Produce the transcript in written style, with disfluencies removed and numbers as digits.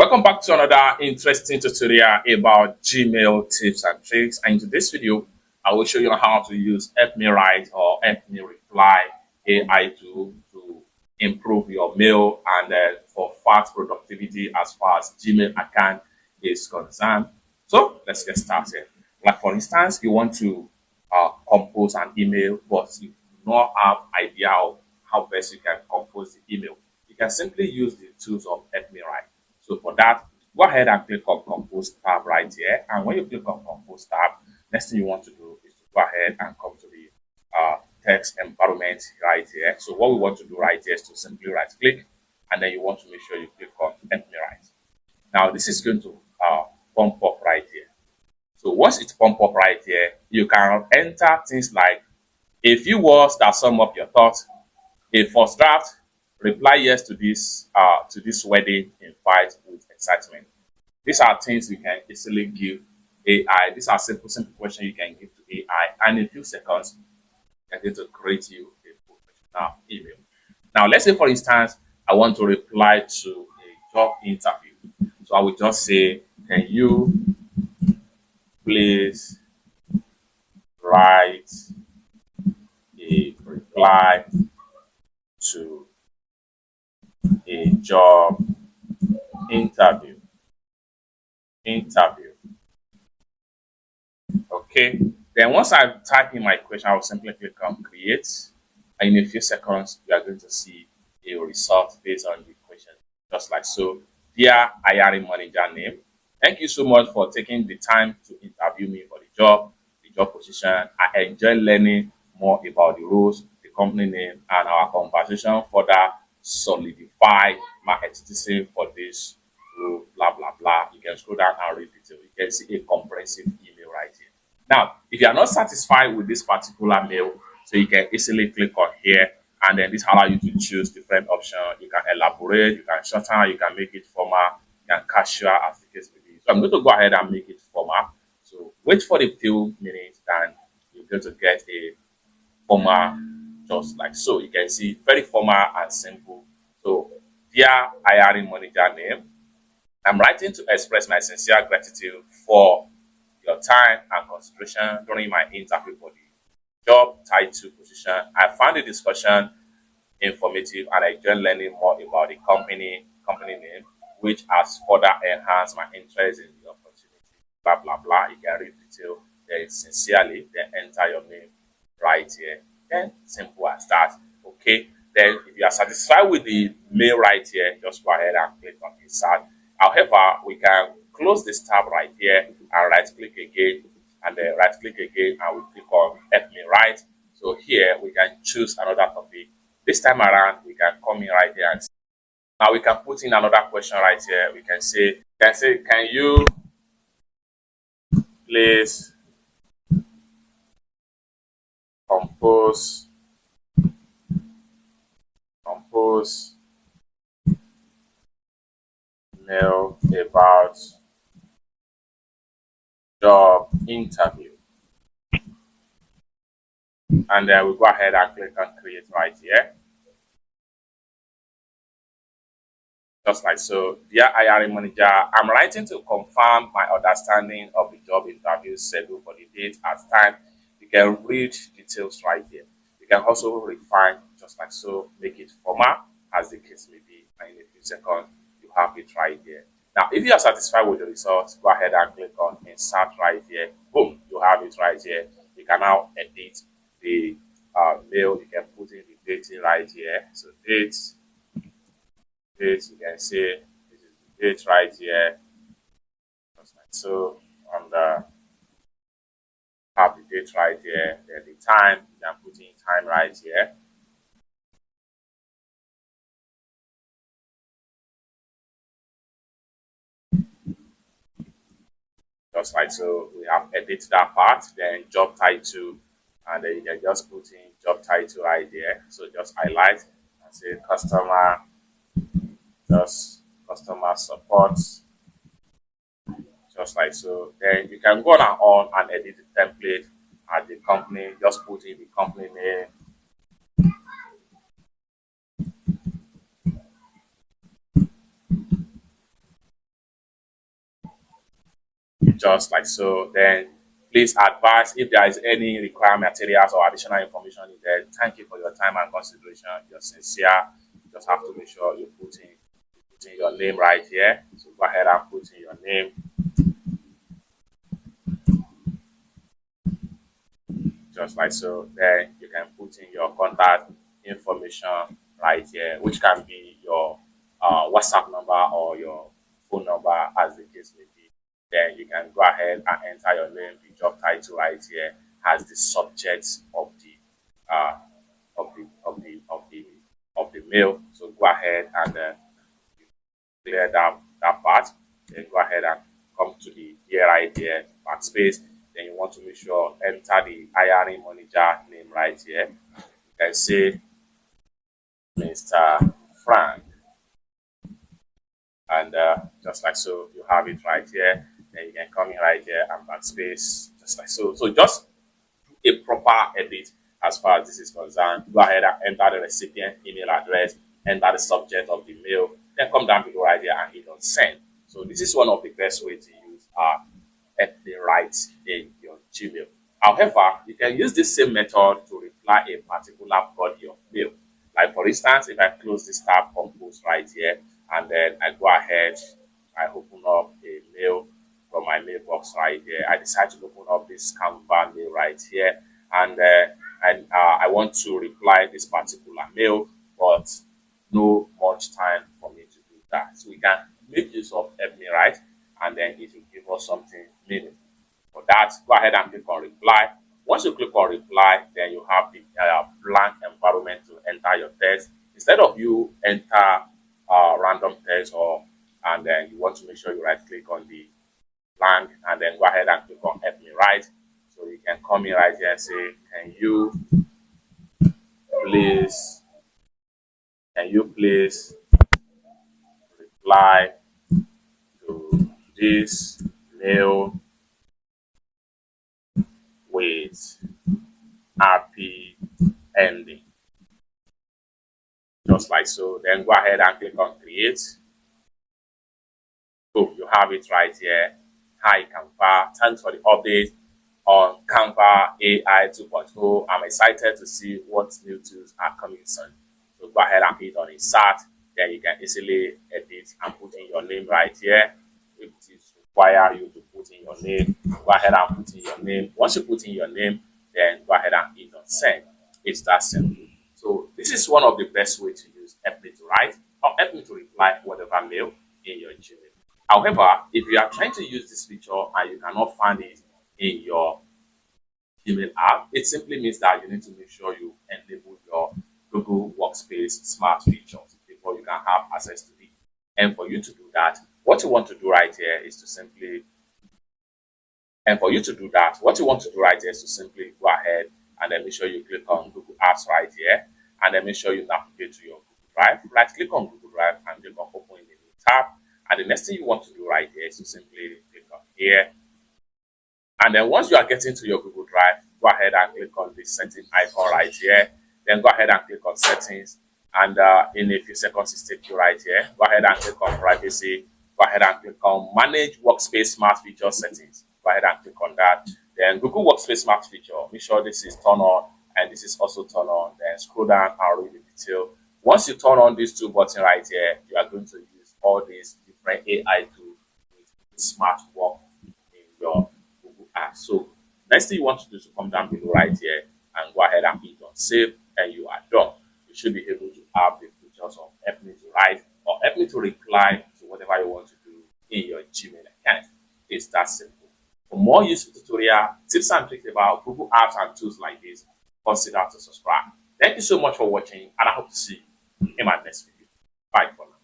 Welcome back to another interesting tutorial about Gmail tips and tricks. And in this video, I will show you how to use Help Me Write or Help Me Reply AI tool to improve your mail and for fast productivity as far as Gmail account is concerned. So let's get started. Like for instance, you want to compose an email, but you do not have idea of how best you can compose the email. You can simply use the tools of Help Me Write. So for that, go ahead and click on Compose tab right here. And when you click on Compose tab, next thing you want to do is to go ahead and come to the text environment right here. So what we want to do right here is to simply right click, and then you want to make sure you click on Help Me Write. Now this is going to bump up right here. So once it's bump up right here, you can enter things like a few words that sum up your thoughts, a first draft, reply yes to this wedding invite with excitement. These are things you can easily give AI. These are simple questions you can give to AI, and in a few seconds, they're going to create you a professional email. Now, let's say, for instance, I want to reply to a job interview. So I will just say, can you please write a reply to a job interview. Okay. Then once I type in my question, I will simply click on create. And in a few seconds, you are going to see a result based on the question. Just like so. Dear hiring manager name, thank you so much for taking the time to interview me for the job position. I enjoy learning more about the roles, the company name, and our conversation further solidify my existence for this role, blah, blah, blah. You can scroll down and read it. You can see a comprehensive email right here. Now, if you are not satisfied with this particular mail, so you can easily click on here, and then this allows you to choose different options. You can elaborate, you can shorten, you can make it formal, you can casual as the case may be. So I'm going to go ahead and make it formal. So wait for the few minutes, and you're going to get a formal, just like so. You can see very formal and simple. So, dear hiring manager name, I'm writing to express my sincere gratitude for your time and consideration during my interview for the job title position. I found the discussion informative, and I enjoyed learning more about the company name, which has further enhanced my interest in the opportunity. Blah blah blah. You can read detail. Then sincerely, then enter your name right here. Then simple as that. Okay. Then if you are satisfied with the mail right here, just go ahead and click on insert. However, we can close this tab right here and right click again, and then right click again, and we click on Help Me Write. So here we can choose another topic. This time around, we can come in right here and now we can put in another question right here. We can say, can you please compose mail about job interview? And then we go ahead and click on create right here. Just like so. Dear hiring manager, I'm writing to confirm my understanding of the job interview schedule for the date and time. You can read details right here. You can also refine, just like so, make it formal as the case may be. And in a few seconds, you have it right here. Now, if you are satisfied with the results, go ahead and click on insert right here. Boom, you have it right here. You can now edit the mail. You can put in the date right here. So date, you can see this is the date right here. Just like so, on the have the date right here, then the time, you can put in time right here. Just like so, we have edit that part, then job title, and then you can just put in job title right there. So just highlight and say customer support, just like so. Then you can go on and edit the template at the company, just put in the company name, just like so. Then please advise if there is any required materials or additional information needed. Thank you for your time and consideration. You're sincere. You just have to make sure you put in your name right here. So go ahead and put in your name just like so. Then you can put in your contact information right here, which can be your WhatsApp number or your phone number, as the case may be. Then you can go ahead and enter your name, the job title right here as the subject of the mail. So go ahead and clear that part. Then go ahead and come to the here right here, backspace. Then you want to make sure enter the hiring manager name right here. You can say Mr. Frank, and just like so, you have it right here. Then you can come in right here and backspace, just like so. So just do a proper edit as far as this is concerned. Go ahead and enter the recipient email address, enter the subject of the mail, then come down below right here and hit on send. So this is one of the best ways to use ethnic rights in your Gmail. However, you can use this same method to reply a particular body of mail. Like for instance, if I close this tab compose right here, and then I go ahead, I open up a mail from my mailbox right here. I decide to open up this Canva mail right here, and I want to reply this particular mail, but no much time for me to do that. So we can make use of ethnic right, and then it will give us something meaningful. For that, go ahead and click on reply. Once you click on reply, then you have the blank environment to enter your text. Instead of you enter random text, and then you want to make sure you right click on the blank and then go ahead and click on help me write. So you can come in right here and say, please can you please reply to this mail with happy ending, just like so. Then go ahead and click on create. Boom, you have it right here. Hi Canva, thanks for the update on Canva AI 2.0. I'm excited to see what new tools are coming soon. So go ahead and hit on insert. Then you can easily edit and put in your name right here. If it is require you to put in your name, go ahead and put in your name. Once you put in your name, then go ahead and hit on send. It's that simple. So this is one of the best ways to use help me to write or help me to reply whatever mail in your Gmail. However, if you are trying to use this feature and you cannot find it in your Gmail app, it simply means that you need to make sure you enable your Google Workspace smart features before you can have access to it. And for you to do that, what you want to do right here is to simply go ahead and then make sure you click on Google Apps right here, and then make sure you navigate to your Google Drive. Right click on Google Drive and click on open in the new tab. And the next thing you want to do right here is to simply click on here. And then once you are getting to your Google Drive, go ahead and click on the settings icon right here. Then go ahead and click on settings. And in a few seconds, it takes you right here. Go ahead and click on privacy. Go ahead and click on manage workspace smart feature settings. Go ahead and click on that. Then Google Workspace smart feature. Make sure this is turned on and this is also turned on. Then scroll down and read the detail. Once you turn on these two buttons right here, you are going to use all these different AI tools with smart work in your Google app. So next thing you want to do is to come down below right here and go ahead and hit on save, and you are done. You should be able to have the features of help me to write or help me to reply to whatever you want to do in your Gmail account. It's that simple. For more useful tutorial, tips and tricks about Google apps and tools like this, consider to subscribe. Thank you so much for watching, and I hope to see you in my next video. Bye for now.